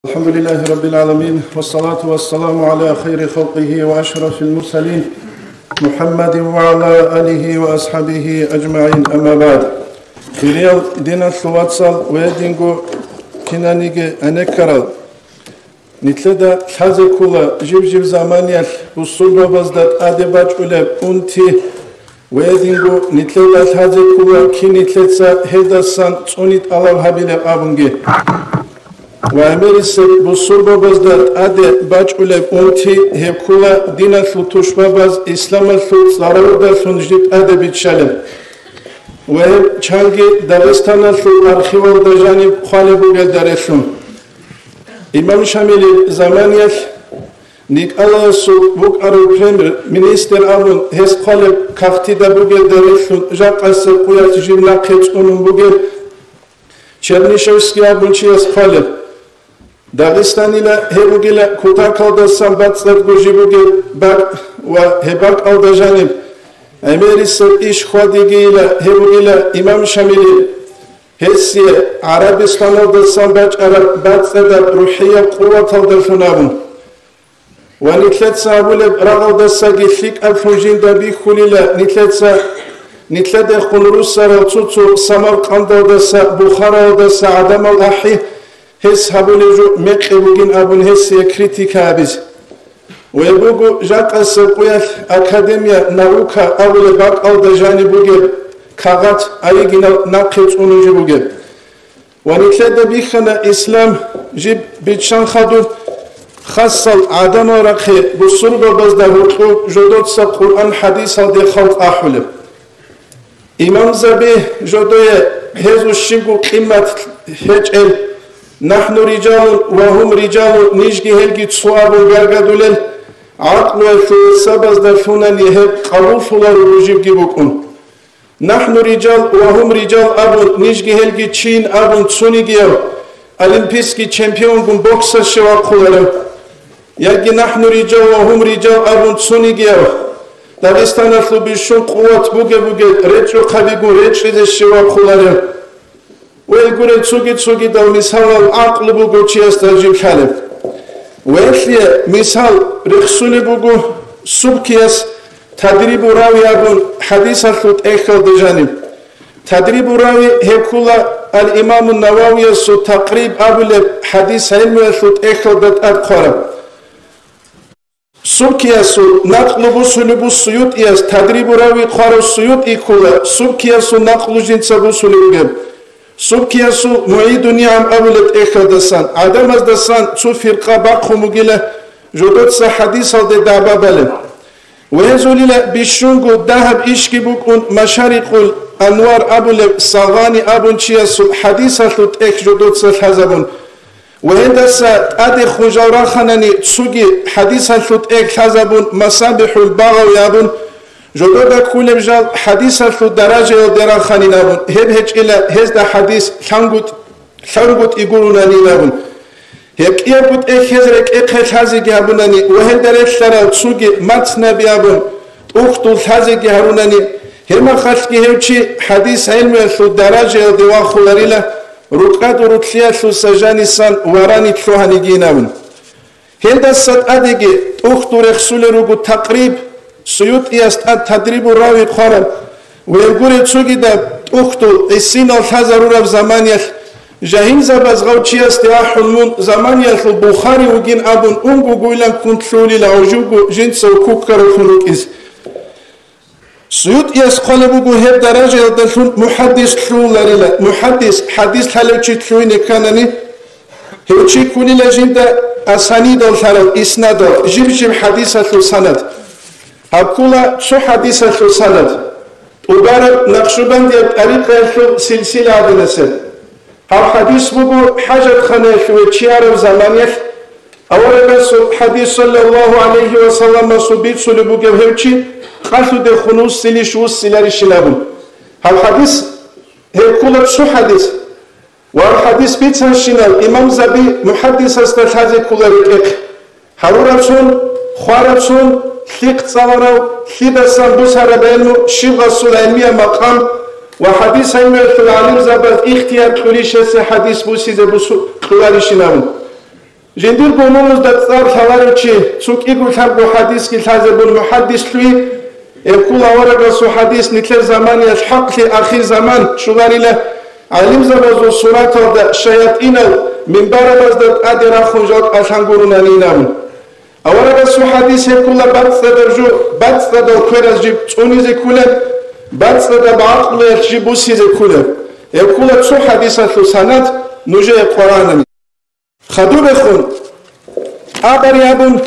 الحمد لله رب العالمين والصلاة والسلام على خير خلقه وأشرف المرسلين محمد وعلى آله وأصحابه أجمعين أما بعد خيريال دينا الواتسال ويدينغو كنانيجي أنكرال نتلدا حزكولا جيب زمانيال وصولو بزداد أدباج أولاب أنتي ويدينغو نتلدا حزكولا كي نتلتسا هيدسان تونيت الله هبيل أبنجي وأمريس بصوربا بزداد أدي باج أولاب أنتي هبكولا دينا التوشبا باز إسلام الزاراودا سنجدت أدي بيتشالم وهب چانگی داغستان الارخیوال دجانب خالبو گلدارشون İmam Şamil zamaniyel nik Allah su buk arı premier minister abun hes kalep kaftida bu geldarışun jakası kuyat jimla keç onun bu gel Çernişevski abun çiyas kalep Dağıstan ile hebugile kuta kaldasan batsat goji bu gel bak ve hebak aldajanib Emeris iş khadigiyle hebugile İmam Şamil Hessiye Arabistan'da sanbaç Arap batsada ruhiye kuvvet aldırşunabun. Ve nitletsa abule rağaldasa gitlik alfujinda bi khulila nitlede khulurusara tutu Samarkand'da Bukhara'da Adam al-Ahi hes habuleju meqebugin abun hessiye kritika biz. Ve bugu jakası kuyat akademiya nauka abule bak aldajani bugel kağıt ayıgina nakıç onucu bugün. Vanitlerde bixana İslam jib bitşan xadur xassal adam olarak bu surba bazda hutu jodotsa Kur'an hadis aldı xalq ahulib. İmam Zabi jodoye hezu şigu qimmat hecel nahnu ricalun ve hum ricalun nijgi helgi tsuabu gargadulel aqlu ve sabazda funani hep qabufular rujib gibukun. نحن رجال وهم رجال أبون نيجي هلجي تشين أبون تسونيجيو أولمبيسكي تشامبيون بون بوكسر شوا قولهم يجي نحن رجال وهم رجال أبون تسونيجيو داغستان أصلو بيشون قوات بوجي ريتشو خبيجو ريتشو شوا قولهم ويقول تسوقي دال مثال العقل بوجو تشيس ترجم حالم ويخلي مثال رخصوني بوجو سبكيس تدريب راوي أبون حديث الخط إخل دجانب تدريب راوي هكولا الإمام النووي سو تقريب أبول حديث علم الخط إخل دت أدقارب سبكيا سو نقل بسول بسيوت إياس تدريب راوي قار السيوت إخولا سبكيا سو نقل جنس بسول إيجاب سبكيا سو معيد نعم أبول إخل دسان عدم از دسان سو فرقة باقو مجيلة جدود سا حديث الدي دعبا بلن وهذول بيشونغو ذهب إشكي بكون مشارق الأنوار أبو الصغاني أبو تشياس حديثة إخجودوت سلحزبون وهندسة أدي خجورا خناني تسوغي حديثة إخجازبون مسابح البغوي أبون جدودا كل بجال حديثة درجة الدرا خانين أبون هج إلى هزدا حديث ثانغوت يقولون أبون هيك يبود إخزرك إخزازي جابونني وهندرت شرا تسوقي ماتنا بيابون أختو الحزي جهرونني هما خلقي هوشي حديث علم الثو درجة دواخو لريلا رتقات ورتليا ثو سجاني سان وراني تلوهاني جيناون هندا سات أديجي أختو رخصول روغو تقريب سيوت إياست تدريب راوي قرن ويقول تسوقي دا أختو السين الحزر رب زمانيخ جاهين زباز غوتشي استراحون زمان يخل بخاري وجين أبون أنجو قويلان كنترولي لعجوجو جنس وكوكر وخلوكيز سيوت يسقلبو هب درجة يدلون محدث تلون لريلا محدث حديث حلوشي تلوين كانني هوشي كوني لجندا أسانيد الحلال إسناد جيب حديثة السند هبكولا شو حديثة السند وبارك نقشبان دي طريقة سلسلة عدنسل الحديث بقول حاجة خناش وتشيار زمانيك أولا بس حديث صلى الله عليه وسلم صبيت سلبو جوهرتي قالوا ده خنوس سليش وسلاري شلابون الحديث هي كلها شو حديث والحديث بيتسان شنال إمام زبي محدث استشهاد كلها ركيك حروراتون خواراتون ثق صوارو ثيدسان بوسارة بينو شيغا سليمية مقام وحديث هاي في العالم زبط اختيار خليش حديث بوسي زبوسو خلالي شنابون جندير بونوز دتار ثوارتشي سوق يقول ثابو حديث كي ثازبون محدث لي يقول ورقة سو حديث نتلر زمان الحق في آخر زمان شغالي له علم زبازو صورات الشياطين من بارباز دت أدرا خنجات أشانغورنا نينام ورقة سو حديث يقول بات درجو بات در كويرز جيب توني زي كوله بات در بعقل جيبوسي زي كوله يقول سو حديث سنات نجى القرآن خدو بخون أبريابون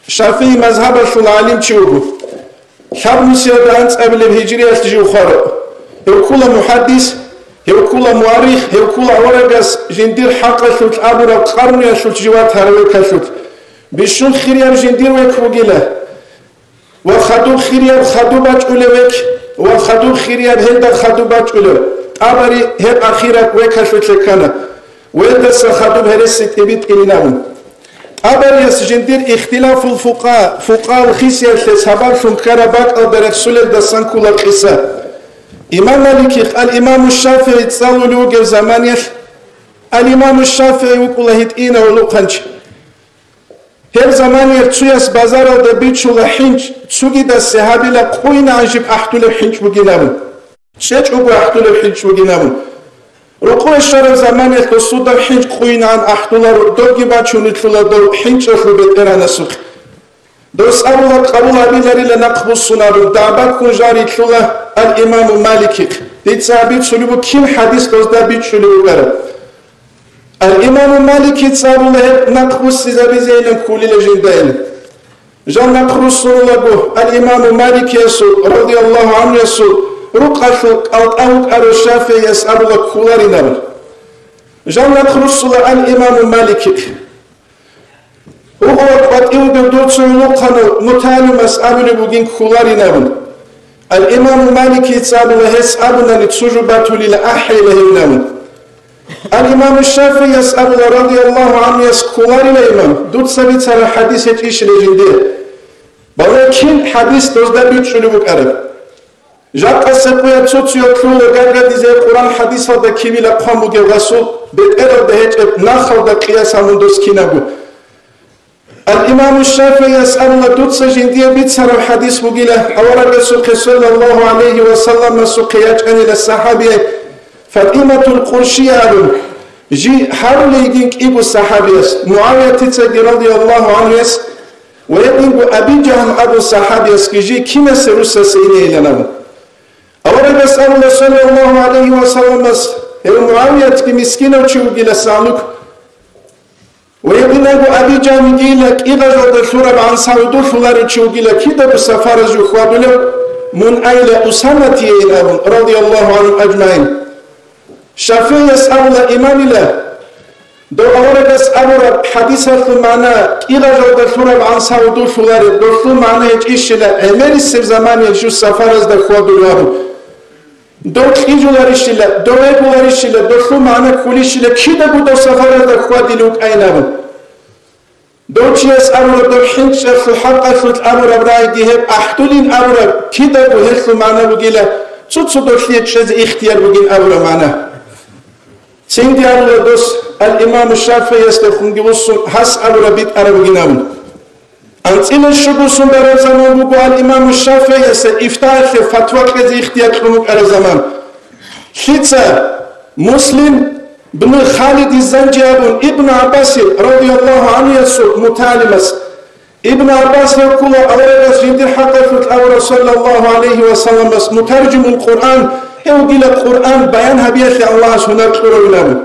شافعي مذهب العالم تشوفه شاب مسير دانس قبل الهجرة تجيو خارق يقول محدث يقول مؤرخ يقول ورقس جندير حق شوت أبو القرن شوت جوات هروك شوت بيشون خيريار جندير ويكوجله وخدو خيريار خدو باتولك وخدو خيريار هندا خدو باتولك أبري هب أخيرا ويكشوت لكنا ويدرس خدو بهرس تبيت إليناهم أبريس جندير اختلاف الفقهاء فقهاء الخيسية السبب شنكرا باك أو درسول الدسان كل القصة إمام مالك الإمام الشافعي تصالوا له زمانيش الإمام الشافعي وكل هيتئين ولقنج هر زمانيش تسويس بازار أو دبيتشو لحنج تسوغي دا السحابي لقوين عجب أحتو لحنج بجنامون شيش أبو أحتو لحنج بجنامون رقو الشرف زمانيش لصودا حنج قوين عن أحتو لارو دوغي باتشو نتلو دو حنج أخلو بيتران السوق دوس أولا قبول أبيلاري لنقبو الصنابو دعبات كون جاري تلولا الإمام مالك ديتسابيت سلوبو كم حديث دوس دابيت سلوبو غرب الإمام مالك تصابو لهب نقبو السيزابي زيلن كولي لجندائل جان نقبو الصنابو الإمام مالك يسو رضي الله عنه يسو رقاشو أوك أرو الشافعي يسألو لكولاري نبل جان نقبو الصنابو الإمام مالك وهو قد يوجد دوتسو متعلم مسألة بوجين كولاري نبل الإمام مالك يتصاب له يسألنا نتسجو باتولي لأحي له نبل الإمام الشافعي يسأل رضي الله عنه يسكولاري الإمام دوت سبيت على حديث يتيش لجندير ولكن حديث دوزدا بيتشو لبوك أرب جاك أسكو يتسوتسو يطلو لغاقا ديزي القرآن حديث هذا كيمي لقام بوغي الرسول بيتقرر دهيج ناخر دا قياسا من دوس كينابو الإمام الشافعي يسأل الله دوتس جندية بيتسر الحديث بقيله أولا رسول صلى الله عليه وسلم سقياج أن للصحابي فاطمة القرشية جي حارو ليجينك إبو الصحابي معاوية تتسدي رضي الله عنه ويقول أبي جهم أبو الصحابي كي كما سروس سيني لنا أولا يسأل الله صلى الله عليه وسلم معاوية مسكينة وشوقي لسالك ويقول أبي جامي لك إذا جد الثورة عن سعودو فلار تشوقي لك كده بسفارة جوخواد له من أيل أسامتي رضي الله عنه أجمعين شافعي يسأل الإمام له دو أورد يسأل حديثة المعنى إذا جد الثورة عن سعودو فلار دو معنى يجيش له عمر السر زمان يجو سفارة دخواد له دو خيجو لاريش له دو ريبو لاريش له دو معنى كوليش له كده بدو سفارة دخواد لوك أينام دوتشي يسألوا دو حنش في الحق في الأمر براي ديهب أحتولين أمر كده بهلث معنا بقيله تسو دوتشي تشز اختيار بقين أمر معنا سيدي الله دوس الإمام الشافعي يستخون جوسون حس أمر بيت أمر بقين أمر أنتين الشبوسون برا زمان بقوا الإمام الشافعي يستفتاح فتوى كذا اختيار كنوك أرى زمان شيتسا مسلم بن خالد الزنجاب ابن عباس رضي الله عنه يسوع متعلمس ابن عباس يقول أولا سيد الحق في صلى الله عليه وسلم مترجم القرآن يقول القرآن بيانها بيش الله سنة قرآن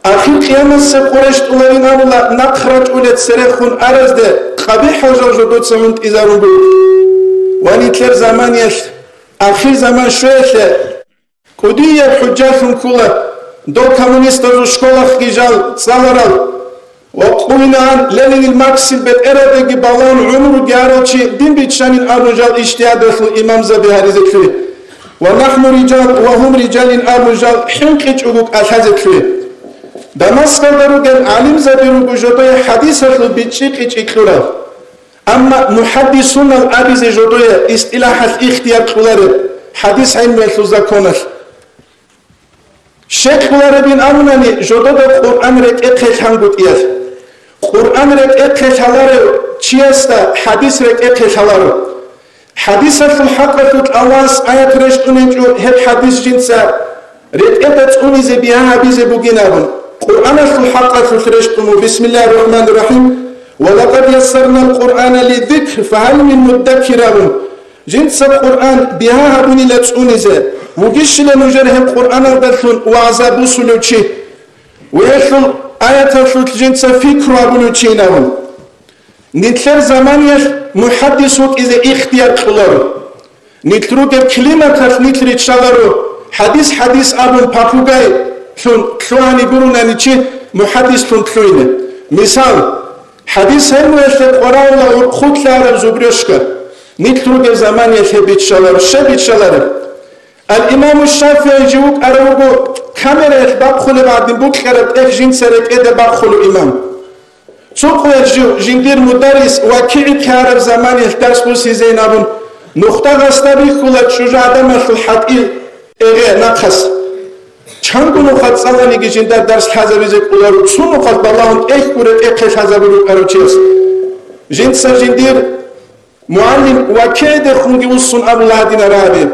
آخر قيامة سقرش طولين الله نقرج أولاد سرخون أرز ده قبيح جرجدود سمنت إزارون بود ونتلر زمان يش آخر زمان شويش كودية حجاتهم كلها دو كومونيست دو شكولخ جال صالرال وقوينا عن لينين الماكسيم بالإرادة بالون عمر جارتشي دين بيتشان الرجال اجتهاد الإمام زبيهاري زكفي ونحن رجال وهم رجال الرجال حنقج عقوق الحزكفي دمسك دروجن علم زبيرو بجدوية حديثة بيتشيق اجكلورا أما محدثون الأبيز جدوية استلاح الاختيار كلاره حديث علم الفوزاكونش شيخ بلاربين أمناني جدود القرآن رك إقل حنقود إياه Qur'an rek ekhelare chiesta hadis rek ekhelare hadisatul haqqatul Allah's ayat reshtunenju het hadis jinsa rek etet unize biha bize buginabun Qur'anatul haqqatul reshtunu bismillahir rahmanir rahim wa laqad yassarna al-Qur'ana lidhikr fahal min mudakkirun jinsa Qur'an biha bunile unize mugishile nujerhe Qur'ana dalun wa'zabu suluchi ويخل آيات الجنس فكر أبنوتينهم نتلر زمانيش محدثوك إذا اختيار خلال نتلروك الكلمة نتلر اتشالارو حديث أبن باقوغاي تلواني قرونا نتشي محدث تلوينه مثال حديث هنو يشتر قرار الله خود لعرب زبريشك نتلروك زمانيش بيتشالارو بيتشالارو الإمام الشافعي جوك أروغو كاميرا بابخلو بعدين بوكرت جين سرت إذا بابخلو إمام سوقو جندير مدرس وكيعي كارب زمان الدرس بوسي زينابون نقطة غستابي خلت شجاع دمش الحقيل إغير نقص چانگو نقط صلاني جندر درس حزبيزك أولارو سو نقط باللهون كورت خش حزبيزك أرو چيس جند سر جندير معلم وكيد خونگي وصن أبو الهدين رابي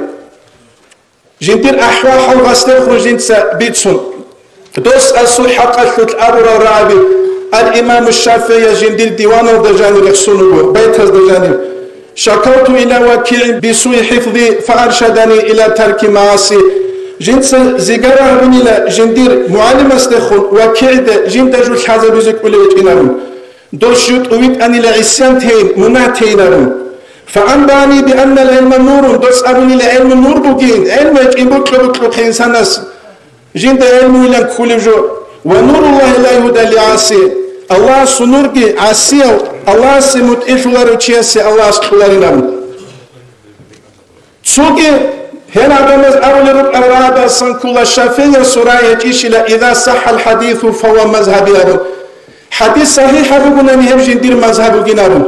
جندير أحوال غستر خرجين بيتسون دوس أسول حقا الأبر الرابي الإمام الشافعي جندير ديوان الدجاني رخصونه بيت الدجاني شكوت إلى وكيل بسوء حفظي فأرشدني إلى ترك معاصي جنس زيغارة إلى جندير معلم استخون وكيل جند جوش حزب يزك وليت إنهم دوش يوت أويت أن إلى عسيان تين مناتين فأنباني بأن العلم نور دوس أبني لعلم نور بوجين علمك إن بطلق إنسان ناس جند علم إلى كل جو ونور الله لا يهدى لعاصي الله سنورجي عاصي الله سمت إخلار وشياسي الله سخلارنا سوقي هنا بمز أول رب الرابع سنكول الشافعي سراية إشلا إذا صح الحديث فهو مذهبي أبو حديث صحيح أبونا نهب جندير مذهب جنابو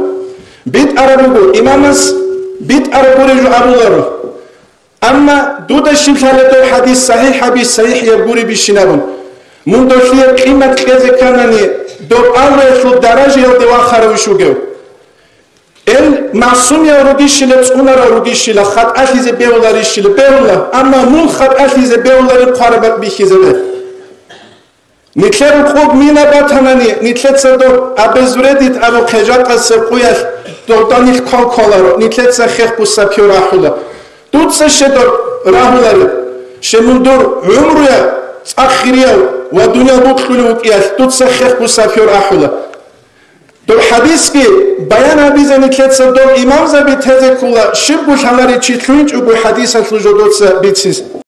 بيت أربو إمامس بيت أربو رجو أبو أما دود الشمسالة الحديث صحيح حديث صحيح يبوري بالشنابون من دوشية قيمة كذا كانني دو أمر شو درجة يلدي واخر وشوجو المعصوم يا روديش لتسونا روديش لخد أخذ بيولاريش لبيولا أما من خد أخذ بيولاري قربت بيخزبه نتلر خوب مينا باتناني نتلر صدو أبزورديت أبو خجات السقوية دودانيل كالكالارو نتلر سخيخ بسابيو راحولا دوت سشدر راحولا شمندور عمريا أخيريا ودنيا بطلو وكياس دوت سخيخ بسابيو راحولا دو حديث كي بيان أبيزا نتلر صدو إمام زبي تهزي كولا شبو شالاري چيتلوينج وبو حديثة لجودوت بيتسيس